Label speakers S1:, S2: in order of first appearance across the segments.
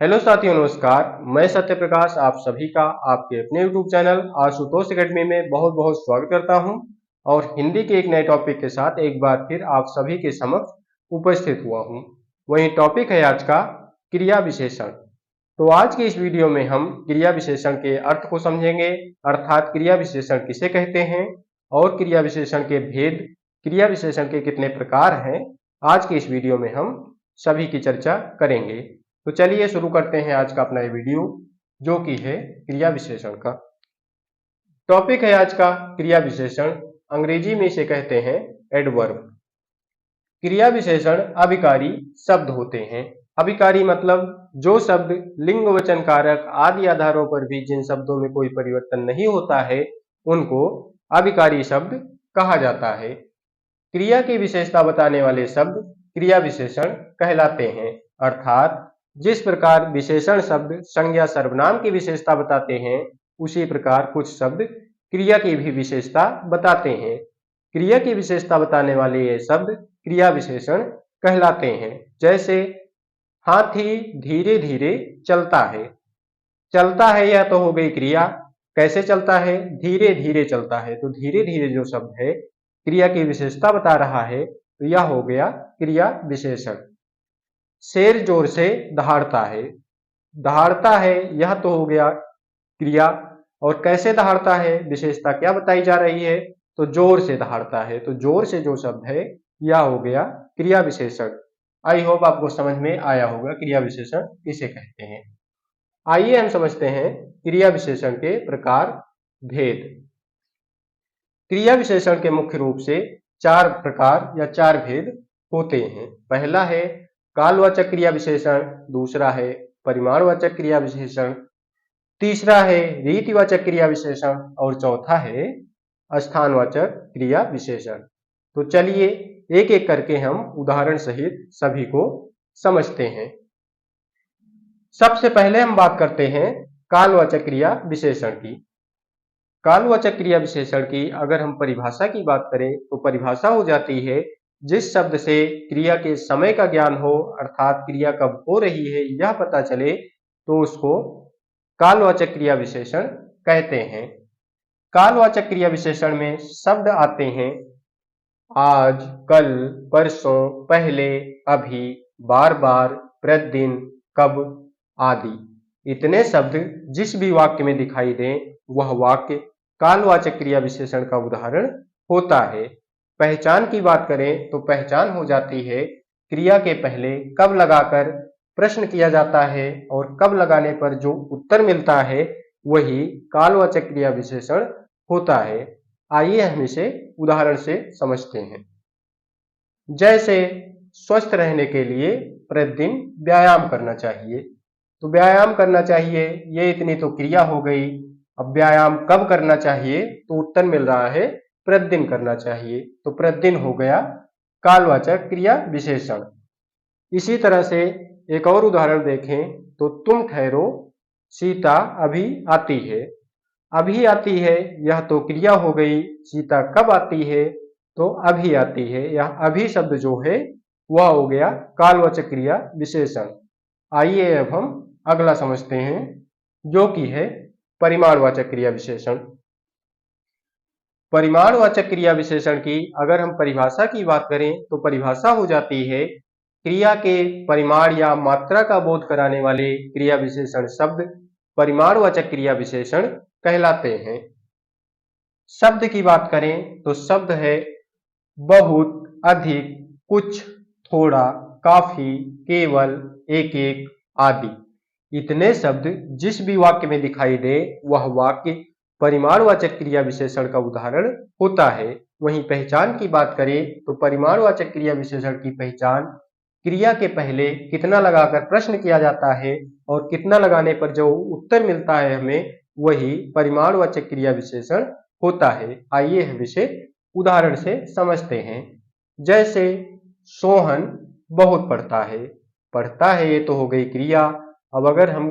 S1: Hello साथियों, नमस्कार। मैं सत्य प्रकाश आप सभी का आपके अपने YouTube चैनल आशुतोष एकेडमी में बहुत बहुत स्वागत करता हूं और हिंदी के एक नए टॉपिक के साथ एक बार फिर आप सभी के समक्ष उपस्थित हुआ हूं। वही टॉपिक है आज का क्रिया विशेषण। तो आज की इस वीडियो में हम क्रिया विशेषण के अर्थ को समझेंगे, अर्थात क्रिया विशेषण किसे कहते हैं और क्रिया विशेषण के भेद, क्रिया विशेषण के कितने प्रकार हैं। आज की इस वीडियो में हम सभी की चर्चा करेंगे। तो चलिए शुरू करते हैं आज का अपना ये वीडियो, जो कि है क्रिया विशेषण का। टॉपिक है आज का क्रिया विशेषण। अंग्रेजी में इसे कहते हैं एडवर्ब। क्रिया विशेषण अभिकारी शब्द होते हैं। अभिकारी मतलब जो शब्द लिंग, वचन, कारक आदि आधारों पर भी जिन शब्दों में कोई परिवर्तन नहीं होता है उनको अभिकारी शब्द कहा जाता है। क्रिया की विशेषता बताने वाले शब्द क्रिया विशेषण कहलाते हैं। अर्थात जिस प्रकार विशेषण शब्द संज्ञा सर्वनाम की विशेषता बताते हैं, उसी प्रकार कुछ शब्द क्रिया की भी विशेषता बताते हैं। क्रिया की विशेषता बताने वाले ये शब्द क्रिया विशेषण कहलाते हैं। जैसे हाथी धीरे धीरे चलता है। चलता है यह तो हो गई क्रिया। कैसे चलता है? धीरे धीरे चलता है। तो धीरे धीरे जो शब्द है क्रिया की विशेषता बता रहा है, तो यह हो गया क्रिया विशेषण। शेर जोर से दहाड़ता है। दहाड़ता है यह तो हो गया क्रिया, और कैसे दहाड़ता है, विशेषता क्या बताई जा रही है? तो जोर से दहाड़ता है। तो जोर से जो शब्द है यह हो गया क्रिया विशेषण। आई होप आपको समझ में आया होगा क्रिया विशेषण किसे कहते हैं। आइए हम समझते हैं क्रिया विशेषण के प्रकार भेद। क्रिया विशेषण के मुख्य रूप से चार प्रकार या चार भेद होते हैं। पहला है कालवाचक क्रिया विशेषण, दूसरा है परिमाणवाचक क्रिया विशेषण, तीसरा है रीतिवाचक क्रिया विशेषण और चौथा है स्थानवाचक क्रिया विशेषण। तो चलिए एक एक करके हम उदाहरण सहित सभी को समझते हैं। सबसे पहले हम बात करते हैं कालवाचक क्रिया विशेषण की। कालवाचक क्रिया विशेषण की अगर हम परिभाषा की बात करें तो परिभाषा हो जाती है जिस शब्द से क्रिया के समय का ज्ञान हो, अर्थात क्रिया कब हो रही है यह पता चले, तो उसको कालवाचक क्रिया विशेषण कहते हैं। कालवाचक क्रिया विशेषण में शब्द आते हैं आज, कल, परसों, पहले, अभी, बार बार, प्रतिदिन, कब आदि। इतने शब्द जिस भी वाक्य में दिखाई दें वह वाक्य कालवाचक क्रिया विशेषण का उदाहरण होता है। पहचान की बात करें तो पहचान हो जाती है क्रिया के पहले कब लगाकर प्रश्न किया जाता है, और कब लगाने पर जो उत्तर मिलता है वही कालवाचक क्रिया विशेषण होता है। आइए हम इसे उदाहरण से समझते हैं। जैसे स्वस्थ रहने के लिए प्रतिदिन व्यायाम करना चाहिए। तो व्यायाम करना चाहिए, ये इतनी तो क्रिया हो गई। अब व्यायाम कब करना चाहिए, तो उत्तर मिल रहा है प्रतिदिन करना चाहिए। तो प्रतिदिन हो गया कालवाचक क्रिया विशेषण। इसी तरह से एक और उदाहरण देखें तो तुम ठहरो, सीता अभी आती है। अभी आती है यह तो क्रिया हो गई। सीता कब आती है, तो अभी आती है। यह अभी शब्द जो है वह हो गया कालवाचक क्रिया विशेषण। आइए अब हम अगला समझते हैं, जो कि है परिमाणवाचक क्रिया विशेषण। परिमाणवाचक क्रिया विशेषण की अगर हम परिभाषा की बात करें तो परिभाषा हो जाती है क्रिया के परिमाण या मात्रा का बोध कराने वाले क्रिया विशेषण शब्द परिमाणवाचक क्रिया विशेषण कहलाते हैं। शब्द की बात करें तो शब्द है बहुत, अधिक, कुछ, थोड़ा, काफी, केवल, एक एक आदि। इतने शब्द जिस भी वाक्य में दिखाई दे वह वाक्य परिमाणवाचक क्रिया विशेषण का उदाहरण होता है। वहीं पहचान की बात करें तो परिमाणवाचक क्रिया विशेषण की पहचान क्रिया के पहले कितना लगाकर प्रश्न किया जाता है और कितना लगाने पर जो उत्तर मिलता है हमें, वही परिमाणवाचक क्रिया विशेषण होता है। आइए हम इसे उदाहरण से समझते हैं। जैसे सोहन बहुत पढ़ता है। पढ़ता है ये तो हो गई क्रिया। अब अगर हम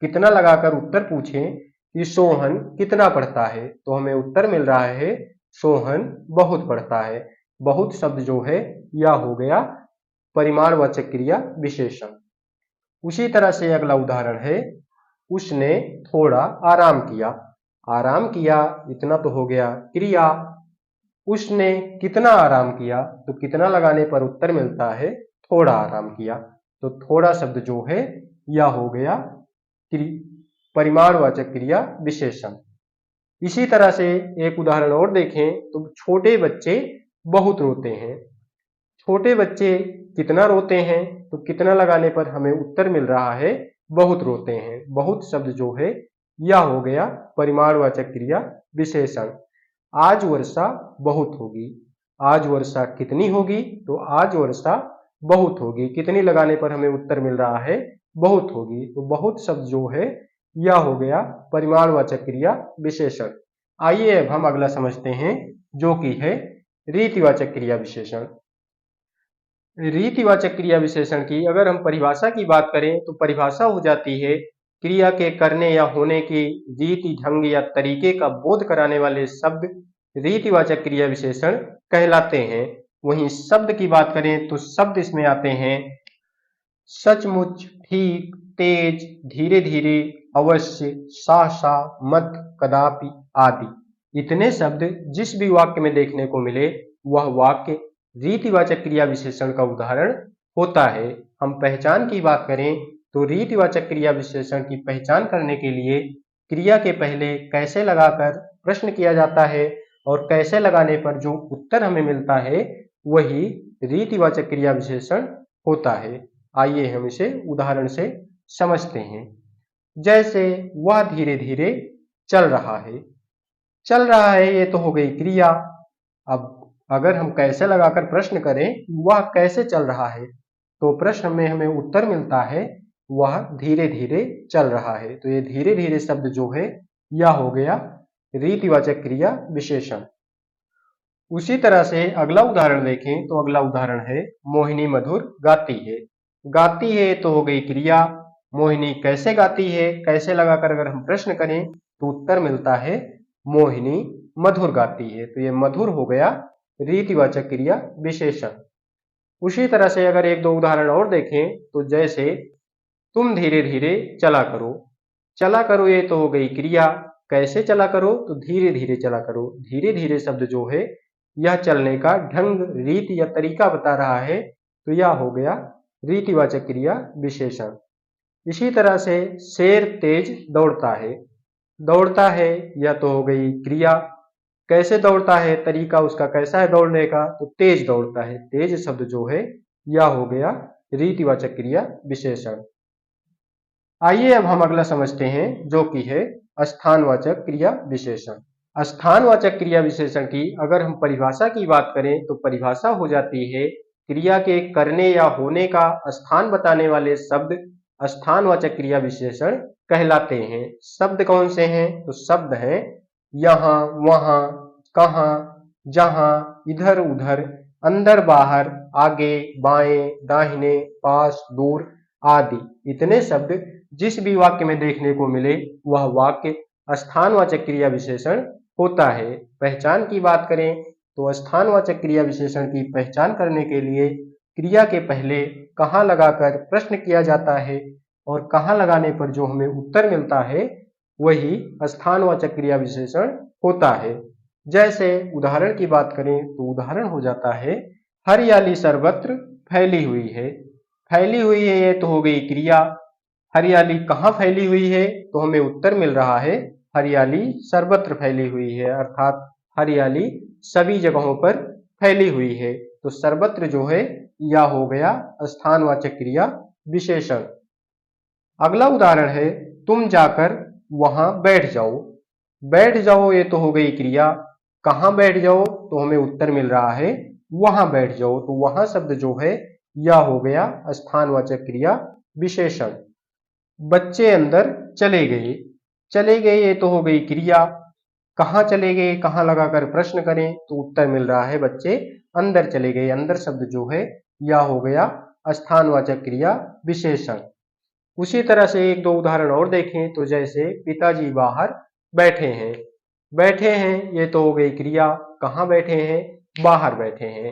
S1: कितना लगाकर उत्तर पूछें कि सोहन कितना पढ़ता है, तो हमें उत्तर मिल रहा है सोहन बहुत पढ़ता है। बहुत शब्द जो है यह हो गया परिमाणवाचक क्रिया विशेषण। उसी तरह से अगला उदाहरण है, उसने थोड़ा आराम किया। आराम किया इतना तो हो गया क्रिया। उसने कितना आराम किया, तो कितना लगाने पर उत्तर मिलता है थोड़ा आराम किया। तो थोड़ा शब्द जो है यह हो गया परिमाणवाचक क्रिया विशेषण। इसी तरह से एक उदाहरण और देखें तो छोटे बच्चे बहुत रोते हैं। छोटे बच्चे कितना रोते हैं, तो कितना लगाने पर हमें उत्तर मिल रहा है बहुत रोते हैं। बहुत शब्द जो है यह हो गया परिमाणवाचक क्रिया विशेषण। आज वर्षा बहुत होगी। आज वर्षा कितनी होगी, तो आज वर्षा बहुत होगी। कितनी लगाने पर हमें उत्तर मिल रहा है बहुत होगी। तो बहुत शब्द जो है यह हो गया परिमाणवाचक क्रिया विशेषण। आइए अब हम अगला समझते हैं, जो कि है रीतिवाचक क्रिया विशेषण। रीतिवाचक क्रिया विशेषण की अगर हम परिभाषा की बात करें तो परिभाषा हो जाती है क्रिया के करने या होने की रीति, ढंग या तरीके का बोध कराने वाले शब्द रीतिवाचक क्रिया विशेषण कहलाते हैं। वहीं शब्द की बात करें तो शब्द इसमें आते हैं सचमुच, ठीक, तेज, धीरे धीरे, अवश्य, सहसा, मत, कदापि आदि। इतने शब्द जिस भी वाक्य में देखने को मिले वह वाक्य रीतिवाचक क्रिया विशेषण का उदाहरण होता है। हम पहचान की बात करें तो रीतिवाचक क्रिया विशेषण की पहचान करने के लिए क्रिया के पहले कैसे लगाकर प्रश्न किया जाता है और कैसे लगाने पर जो उत्तर हमें मिलता है वही रीतिवाचक क्रिया विशेषण होता है। आइए हम इसे उदाहरण से समझते हैं। जैसे वह धीरे धीरे चल रहा है। चल रहा है ये तो हो गई क्रिया। अब अगर हम कैसे लगाकर प्रश्न करें वह कैसे चल रहा है, तो प्रश्न में हमें उत्तर मिलता है वह धीरे धीरे चल रहा है। तो ये धीरे धीरे शब्द जो है यह हो गया रीतिवाचक क्रिया विशेषण। उसी तरह से अगला उदाहरण देखें तो अगला उदाहरण है मोहिनी मधुर गाती है। गाती है तो हो गई क्रिया। मोहिनी कैसे गाती है, कैसे लगाकर अगर हम प्रश्न करें तो उत्तर मिलता है मोहिनी मधुर गाती है। तो ये मधुर हो गया रीतिवाचक क्रिया विशेषण। उसी तरह से अगर एक दो उदाहरण और देखें तो जैसे तुम धीरे धीरे चला करो। चला करो ये तो हो गई क्रिया। कैसे चला करो, तो धीरे धीरे चला करो। धीरे धीरे शब्द जो है यह चलने का ढंग, रीति या तरीका बता रहा है। तो यह हो गया रीतिवाचक क्रिया विशेषण। इसी तरह से शेर तेज दौड़ता है। दौड़ता है यह तो हो गई क्रिया। कैसे दौड़ता है, तरीका उसका कैसा है दौड़ने का, तो तेज दौड़ता है। तेज शब्द जो है यह हो गया रीतिवाचक क्रिया विशेषण। आइए अब हम अगला समझते हैं, जो कि है स्थानवाचक क्रिया विशेषण। स्थानवाचक क्रिया विशेषण की अगर हम परिभाषा की बात करें तो परिभाषा हो जाती है क्रिया के करने या होने का स्थान बताने वाले शब्द स्थानवाचक क्रिया विशेषण कहलाते हैं। शब्द कौन से हैं, तो शब्द हैं यहाँ, वहां, कहाँ, जहां, इधर उधर, अंदर बाहर, आगे बाएं, दाहिने, पास दूर आदि। इतने शब्द जिस भी वाक्य में देखने को मिले वह वाक्य स्थानवाचक क्रिया विशेषण होता है। पहचान की बात करें तो स्थानवाचक क्रिया विशेषण की पहचान करने के लिए क्रिया के पहले कहाँ लगाकर प्रश्न किया जाता है और कहाँ लगाने पर जो हमें उत्तर मिलता है वही स्थानवाचक क्रिया विशेषण होता है। जैसे उदाहरण की बात करें तो उदाहरण हो जाता है हरियाली सर्वत्र फैली हुई है। फैली हुई है ये तो हो गई क्रिया। हरियाली कहाँ फैली हुई है, तो हमें उत्तर मिल रहा है हरियाली सर्वत्र फैली हुई है, अर्थात हरियाली सभी जगहों पर फैली हुई है। तो सर्वत्र जो है यह हो गया स्थानवाचक क्रिया विशेषण। अगला उदाहरण है तुम जाकर वहां बैठ जाओ। बैठ जाओ ये तो हो गई क्रिया। कहाँ बैठ जाओ, तो हमें उत्तर मिल रहा है वहां बैठ जाओ। तो वहां शब्द जो है यह हो गया स्थानवाचक क्रिया विशेषण। बच्चे अंदर चले गए। चले गए ये तो हो गई क्रिया। कहाँ चले गए, कहाँ लगाकर प्रश्न करें तो उत्तर मिल रहा है बच्चे अंदर चले गए। अंदर शब्द जो है यह हो गया स्थानवाचक क्रिया विशेषण। उसी तरह से एक दो उदाहरण और देखें तो जैसे पिताजी बाहर बैठे हैं। बैठे हैं ये तो हो गई क्रिया। कहाँ बैठे हैं, बाहर बैठे हैं।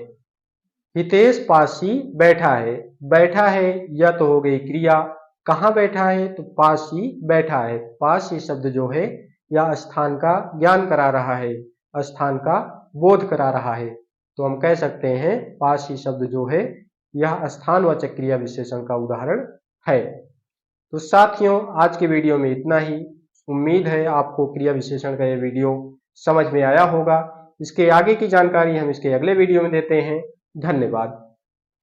S1: हितेश पास ही बैठा है। बैठा है यह तो हो गई क्रिया। कहाँ बैठा है, तो पास ही बैठा है। पास ही शब्द जो है यह स्थान का ज्ञान करा रहा है, स्थान का बोध करा रहा है। तो हम कह सकते हैं पास ही शब्द जो है यह स्थानवाचक क्रिया विशेषण का उदाहरण है। तो साथियों, आज के वीडियो में इतना ही। उम्मीद है आपको क्रिया विशेषण का यह वीडियो समझ में आया होगा। इसके आगे की जानकारी हम इसके अगले वीडियो में देते हैं। धन्यवाद।